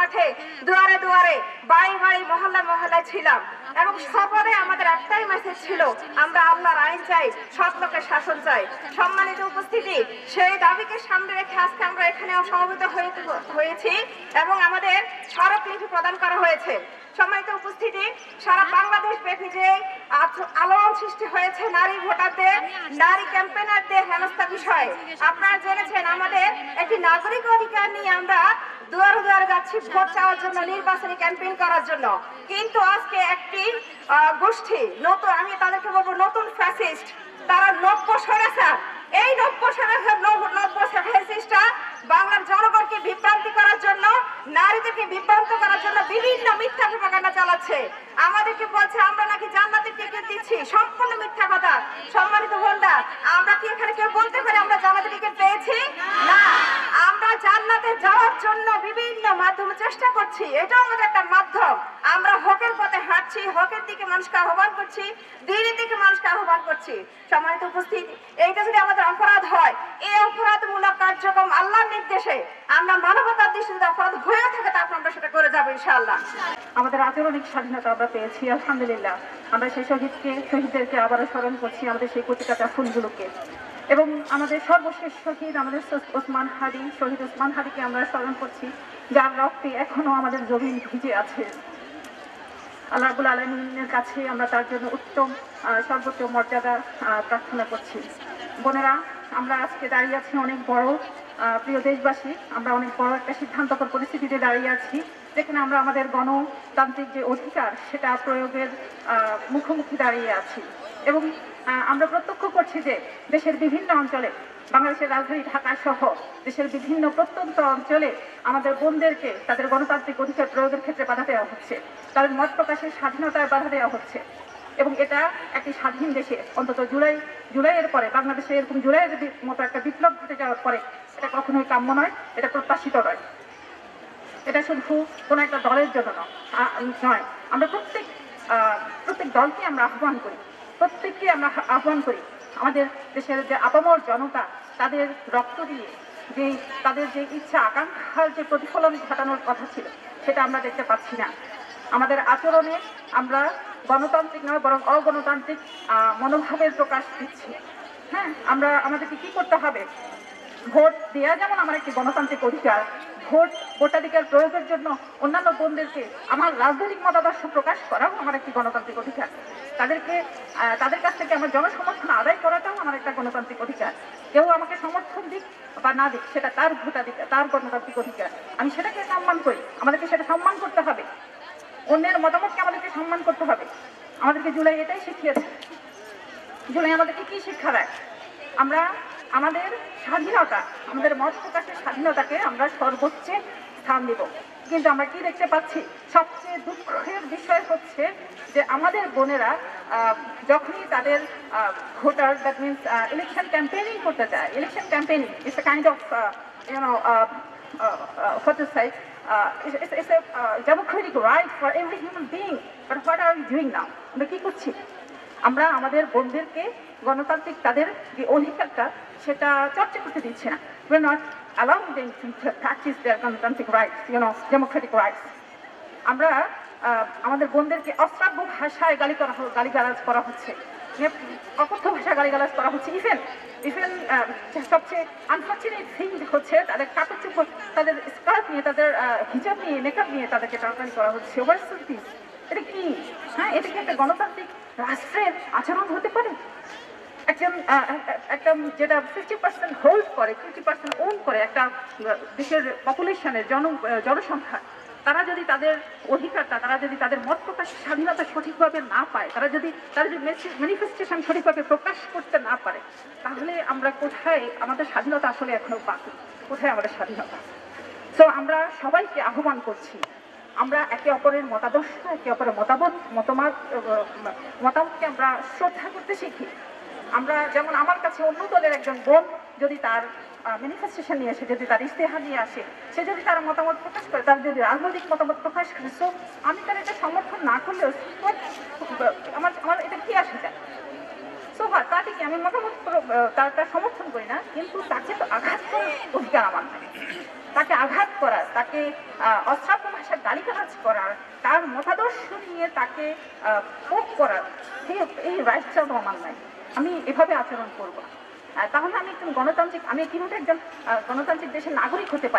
মাঠে দুয়ারে দুয়ারে বাড়ি বাড়ি মহল্লায় মহল্লায় ছিলাম এবং সপদে আমাদের একটাই মেসেজ ছিল, আমরা আল্লাহর আইন চাই, সৎ লোকের শাসন চাই। সম্মানিত উপস্থিতি, সেই দাবিকে সামনে রেখে আজকে আমরা এখানেও সমবেত হয়েছি এবং আমাদের স্মারকলিপি প্রদান করা হয়েছে। সম্মানিত উপস্থিতি, সারা বাংলাদেশ ব্যাপী যে আলোড়ন সৃষ্টি হয়েছে নারী ভোটারদের, নারী ক্যাম্পেনারদের হেনস্থা বিষয়ে, আপনারা জেনেছেন আমাদের একটি নাগরিক অধিকার নিয়ে আমরা দুয়ারে দুয়ারে যাচ্ছি ভোট চাওয়ার জন্য, নির্বাচনী ক্যাম্পেইন করার জন্য। কিন্তু আজকে একটি গোষ্ঠী, নতুন, আমি তাদেরকে বলবো নতুন ফ্যাসিস্ট, তারা নব্য স্বৈরাচার, এই নব্য ফ্যাসিস্টরা বাংলার জনগণকে বিভ্রান্তি করার জন্য, নারীদেরকে বিভ্রান্ত করার জন্য বিভিন্ন মিথ্যা প্রপাগান্ডা চালাচ্ছে। আমাদেরকে বলছে আমরা নাকি জান্নাতের টিকিট দিচ্ছি, সম্পূর্ণ মিথ্যা কথা। সম্মানিত বোনরা, আমরা কি এখানে কেউ বলতে পারি আমরা জান্নাতের টিকিট পেয়েছি? না, আমরা জান্নাতে যাওয়ার জন্য বিভিন্ন মাধ্যমে চেষ্টা করছি, এটাও আমাদের একটা মাধ্যম। আমরা হকের পথে হাঁটছি, হকের দিকে মানুষকে আহ্বান করছি, দ্বীনের দিকে মানুষকে আহ্বান করছি। সম্মানিত উপস্থিতি, এইটা যদি আমাদের অপরাধ হয়, এই অপরাধমূলক কার্যক্রম আল্লাহর নির্দেশে আমরা মানবতার দৃষ্টিতে অপরাধ হয়ে থাকে, তারপর আমরা সেটা করে যাবো ইনশাআল্লাহ। আমাদের আচরণিক স্বাধীনতা আমরা পেয়েছি আলহামদুলিল্লাহ। আমরা সেই শহীদদেরকে আবারও স্মরণ করছি, আমাদের সেই কচিকাঁচা ফুলগুলোকে। এবং আমাদের সর্বশেষ শহীদ আমাদের ওসমান হাদি, শহীদ ওসমান হাদিকে আমরা স্মরণ করছি, যার রক্তে এখনো আমাদের জমিন ভিজে আছে। আল্লাহ রাব্বুল আলামিনের কাছে আমরা তার জন্য উত্তম সর্বোচ্চ মর্যাদা প্রার্থনা করছি। বোনেরা, আমরা আজকে দাঁড়িয়ে আছি অনেক বড়, প্রিয় দেশবাসী, আমরা অনেক বড় একটা সিদ্ধান্তকর পরিস্থিতিতে দাঁড়িয়ে আছি, যেখানে আমরা আমাদের গণতান্ত্রিক যে অধিকার সেটা প্রয়োগের মুখোমুখি দাঁড়িয়ে আছি। এবং আমরা প্রত্যক্ষ করছি যে দেশের বিভিন্ন অঞ্চলে, বাংলাদেশের রাজধানী ঢাকা সহ দেশের বিভিন্ন প্রত্যন্ত অঞ্চলে আমাদের বোনদেরকে তাদের গণতান্ত্রিক অধিকার প্রয়োগের ক্ষেত্রে বাধা দেওয়া হচ্ছে, তাদের মত প্রকাশের স্বাধীনতায় বাধা দেওয়া হচ্ছে। এবং এটা একটি স্বাধীন দেশে, অন্তত জুলাইয়ের পরে বাংলাদেশে এরকম জুলাইয়ের মতো একটা বিপ্লব ঘটে যাওয়ার পরে এটা কখনোই কাম্য নয়, এটা প্রত্যাশিত নয়। এটা শুধু কোনো একটা দলের জন্য নয়, আমরা প্রত্যেক দলকে আমরা আহ্বান করি, প্রত্যেককে আমরা আহ্বান করি, আমাদের দেশের যে আপামর জনতা তাদের রক্ত দিয়ে তাদের যে ইচ্ছা আকাঙ্ক্ষার যে প্রতিফলন ঘটানোর কথা ছিল সেটা আমরা দেখতে পাচ্ছি না। আমাদের আচরণে আমরা গণতান্ত্রিক নয় বরং অগণতান্ত্রিক মনোভাবের প্রকাশ দিচ্ছি। হ্যাঁ, আমাদেরকে কি করতে হবে? ভোট দেওয়া যেমন আমার একটি গণতান্ত্রিক অধিকার, ভোটাধিকার প্রয়োগের জন্য অন্যান্য বোনদেরকে আমার রাজনৈতিক মতাদর্শ প্রকাশ করাও আমার একটি গণতান্ত্রিক অধিকার। তাদের কাছ থেকে আমার জনসমর্থন আদায় করাটাও আমার একটা গণতান্ত্রিক অধিকার। কেউ আমাকে সমর্থন দিক বা না দিক, সেটা তার ভোটাধিকার, তার গণতান্ত্রিক অধিকার। আমি সেটাকে সম্মান করি, আমাদেরকে সেটা সম্মান করতে হবে। অন্যের মতামতকে আমাদেরকে সম্মান করতে হবে। আমাদেরকে জুলাই এটাই শিখিয়েছে। জুলাই আমাদেরকে কি শিক্ষা দেয়? আমরা আমাদের স্বাধীনতা, আমাদের মত প্রকাশের স্বাধীনতাকে আমরা সর্বোচ্চ স্থান দেব। কিন্তু আমরা কি দেখতে পাচ্ছি? সবচেয়ে দুঃখের বিষয় হচ্ছে যে আমাদের বোনেরা যখনই তাদের voter, that means election campaigning করতে যায়, election campaigning is a kind of what to say, it's a democratic right for every human being, but what are we doing now? আমরা কি করছি? আমরা আমাদের বোনদেরকে গণতান্ত্রিক তাদের যে অধিকারটা সেটা চর্চা করতে দিচ্ছি না। We are not allowing them to practice their gণতান্ত্রিক rights, democratic rights. আমরা আমাদের বোনদেরকে অশ্রাব্য ভাষায় গালিগালাজ করা হচ্ছে, অকথ্য ভাষায় গালিগালাজ করা হচ্ছে। ইভেন সবচেয়ে আনফর্চুনেট থিং হচ্ছে তাদের কাপড় চোপড়, তাদের স্কার্ট নিয়ে, তাদের হিজাব নিয়ে, মেকআপ নিয়ে তাদেরকে টানাটানি করা হচ্ছে। এটা কি? হ্যাঁ, এটা কি একটা গণতান্ত্রিক রাষ্ট্রের আচরণ হতে পারে? একটা যেটা 50% হোল্ড করে, 50% ওন করে একটা দেশের পপুলেশনের জনসংখ্যা, তারা যদি তাদের অধিকারটা, তারা যদি তাদের মত প্রকাশের স্বাধীনতা সঠিকভাবে না পায়, তারা যদি ম্যানিফেস্টেশন সঠিকভাবে প্রকাশ করতে না পারে, তাহলে আমরা কোথায়? আমাদের স্বাধীনতা আসলে এখনো বাকি, কোথায় আমাদের স্বাধীনতা? সো আমরা সবাইকে আহ্বান করছি, আমরা একে অপরের মতাদর্শ, একে অপরের মতামতকে আমরা শ্রদ্ধা করতে শিখি। আমরা যেমন, আমার কাছে অন্য দলের একজন বোন যদি তার ম্যানিফেস্টেশন নিয়ে আসে, যদি তার ইস্তেহার নিয়ে আসে, সে যদি তার মতামত প্রকাশ করে, তার যদি রাজনৈতিক মতামত প্রকাশ করে, সো আমি তার এটা সমর্থন না করলেও আমার এটা কি আসে যায়? সো হয় তাতে কি আমি মতামত তার সমর্থন করি না, কিন্তু তাকে তো আঘাত করার অধিকার আমার থাকে। তাকে আঘাত করার, তাকে অশ্রাব্য ভাষায় গালিগালাজ করার, তার মতাদর্শ নিয়ে তাকে পোক করার এই রাইটসটাও তো আমার নাই। আমি এভাবে আচরণ করবো না। তাহলে আমি একজন গণতান্ত্রিক, আমি কিভাবে একজন গণতান্ত্রিক দেশের নাগরিক হতে পারি?